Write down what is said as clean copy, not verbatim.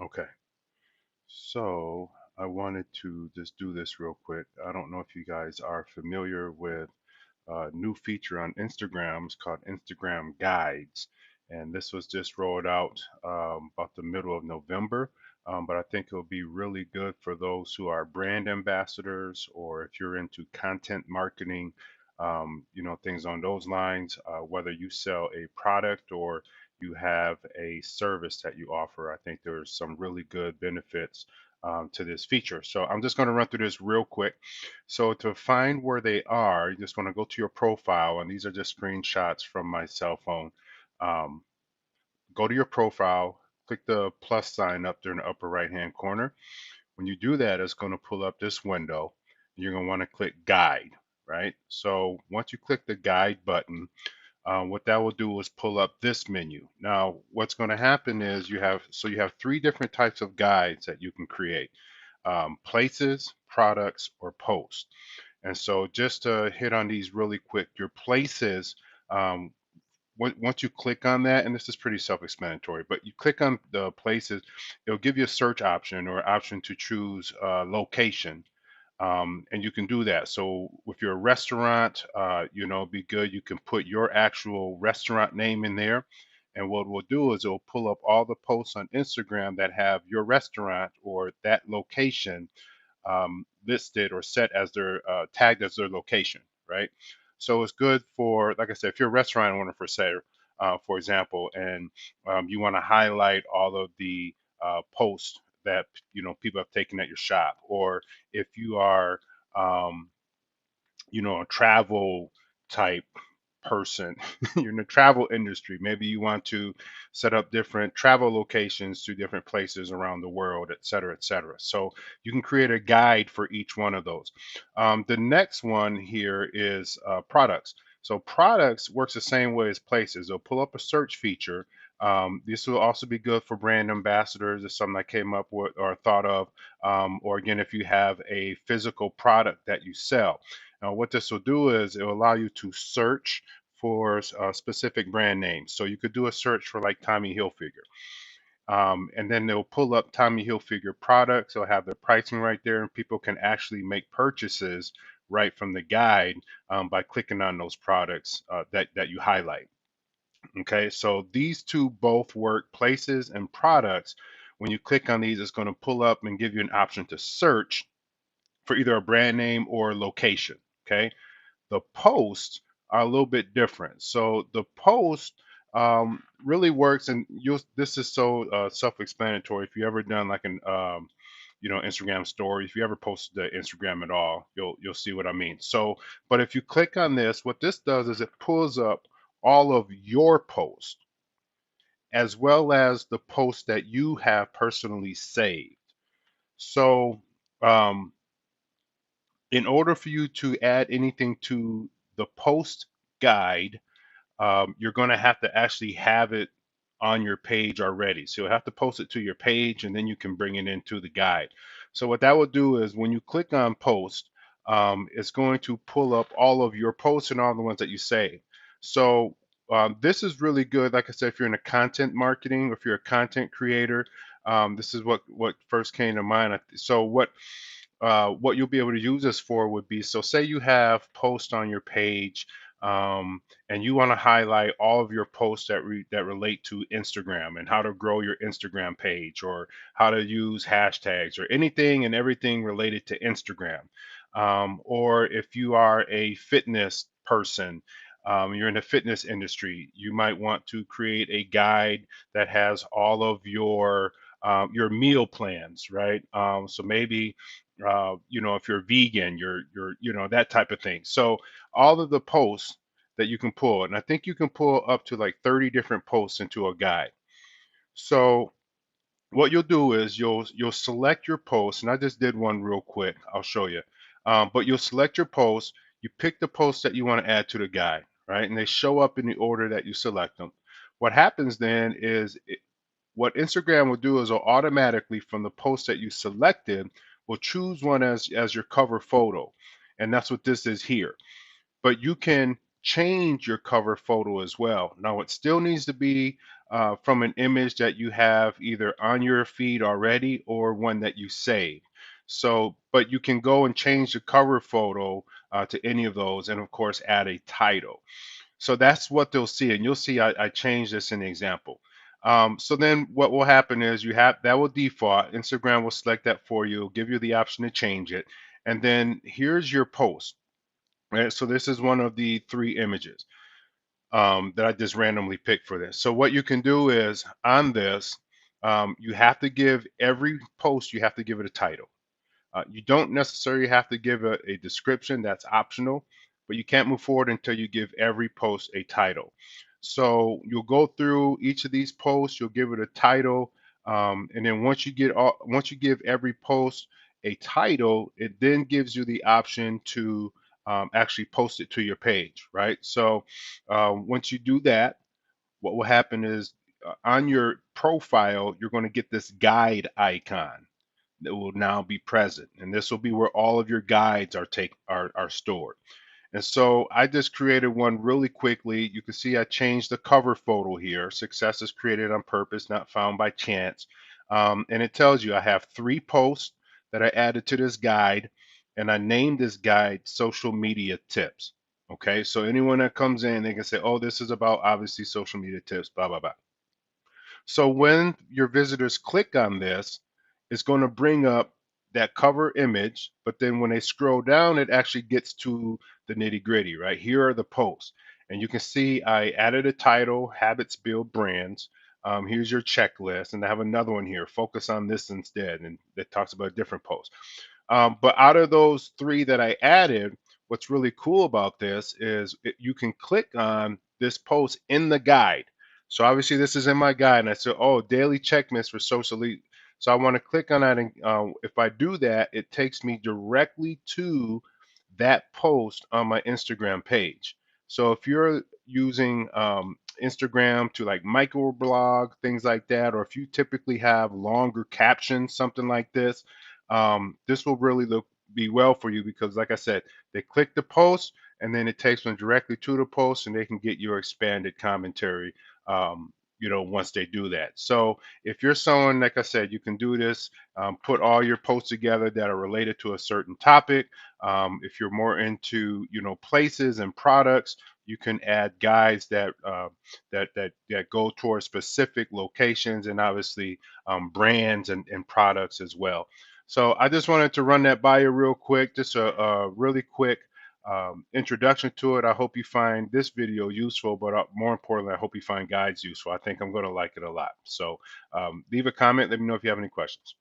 Okay, so I wanted to just do this real quick. I don't know if you guys are familiar with a new feature on Instagram. It's called Instagram Guides, and this was just rolled out about the middle of November. But I think it'll be really good for those who are brand ambassadors, or if you're into content marketing, things on those lines. Whether you sell a product or you have a service that you offer, I think there's some really good benefits to this feature. So I'm just going to run through this real quick. So to find where they are, you just want to go to your profile, and these are just screenshots from my cell phone. Um, Go to your profile, click the plus sign up there in the upper right hand corner. When you do that, it's going to pull up this window. You're going to want to click guide, right? So once you click the guide button, what that will do is pull up this menu. Now, what's going to happen is you have three different types of guides that you can create: places, products, or posts. And so just to hit on these really quick, your places, um, once you click on that, and this is pretty self-explanatory, but you click on the places, it'll give you a search option or option to choose location. And you can do that. So if you're a restaurant, it'd be good. You can put your actual restaurant name in there. And what we'll do is it'll pull up all the posts on Instagram that have your restaurant or that location listed or set as their tagged as their location, right? So it's good for, like I said, if you're a restaurant owner for example, and you want to highlight all of the posts that people have taken at your shop, or if you are um, a travel type person, you're in the travel industry, maybe you want to set up different travel locations to different places around the world, et cetera, et cetera. So you can create a guide for each one of those. The next one here is products. So products works the same way as places. They'll pull up a search feature. This will also be good for brand ambassadors. It's something I came up with or thought of. Or again, if you have a physical product that you sell. Now, what this will do is it will allow you to search for specific brand names. So you could do a search for like Tommy Hilfiger. And then they'll pull up Tommy Hilfiger products. They'll have the pricing right there, and people can actually make purchases right from the guide by clicking on those products that you highlight. Okay, so these two both work, places and products. When you click on these, it's going to pull up and give you an option to search for either a brand name or location. Okay, the posts are a little bit different. So the post really works, and this is so self-explanatory. If you ever done like an Instagram story, if you ever posted to Instagram at all, you'll see what I mean. So, but if you click on this, what this does is it pulls up all of your posts as well as the posts that you have personally saved. So, um, in order for you to add anything to the post guide, you're going to have to actually have it on your page already. So you'll have to post it to your page and then you can bring it into the guide. So what that will do is when you click on post, it's going to pull up all of your posts and all the ones that you save. So this is really good. Like I said, if you're in a content marketing or if you're a content creator, this is what first came to mind. So what you'll be able to use this for would be, so say you have posts on your page, and you want to highlight all of your posts that relate to Instagram and how to grow your Instagram page, or how to use hashtags or anything and everything related to Instagram. Or if you are a fitness person, you're in the fitness industry, you might want to create a guide that has all of your meal plans, right? So maybe if you're vegan, you're that type of thing. So all of the posts that you can pull, and I think you can pull up to like 30 different posts into a guide. So what you'll do is you'll select your post, and I just did one real quick. I'll show you. But you'll select your post. You pick the posts that you want to add to the guide, right? And they show up in the order that you select them. What happens then is what Instagram will do is it'll automatically, from the post that you selected, will choose one as your cover photo. And that's what this is here. But you can change your cover photo as well. Now it still needs to be from an image that you have either on your feed already or one that you saved. So, but you can go and change the cover photo to any of those, and of course, add a title. So that's what they'll see, and you'll see I changed this in the example. So then what will happen is you have that will default. Instagram will select that for you, give you the option to change it, and then here's your post. Right? So this is one of the three images that I just randomly picked for this. So what you can do is on this, you have to give every post, you have to give it a title. You don't necessarily have to give a description, that's optional, but you can't move forward until you give every post a title. So you'll go through each of these posts, you'll give it a title, and then once you give every post a title, it then gives you the option to actually post it to your page, right? So once you do that, what will happen is on your profile, you're going to get this guide icon that will now be present, and this will be where all of your guides are stored. And so I just created one really quickly. You can see I changed the cover photo here. Success is created on purpose, not found by chance. And it tells you I have 3 posts that I added to this guide, and I named this guide social media tips. Okay, so anyone that comes in, they can say, oh, this is about obviously social media tips, blah blah blah. So when your visitors click on this, it's going to bring up that cover image, but then when they scroll down, it actually gets to the nitty gritty, right? Here are the posts. And you can see I added a title, Habits Build Brands. Here's your checklist. And I have another one here, focus on this instead. And that talks about a different post. But out of those 3 that I added, what's really cool about this is you can click on this post in the guide. So obviously this is in my guide, and I said, oh, daily checklist for social lead. So I want to click on that, and if I do that, it takes me directly to that post on my Instagram page. So if you're using Instagram to like microblog, things like that, or if you typically have longer captions, something like this will really be well for you because, like I said, they click the post and then it takes them directly to the post, and they can get your expanded commentary. Once they do that. So if you're someone, like I said, you can do this. Put all your posts together that are related to a certain topic. If you're more into, places and products, you can add guides that go towards specific locations and obviously brands and products as well. So I just wanted to run that by you real quick, just a really quick introduction to it. I hope you find this video useful, but more importantly, I hope you find guides useful. I think I'm going to like it a lot. So leave a comment. Let me know if you have any questions.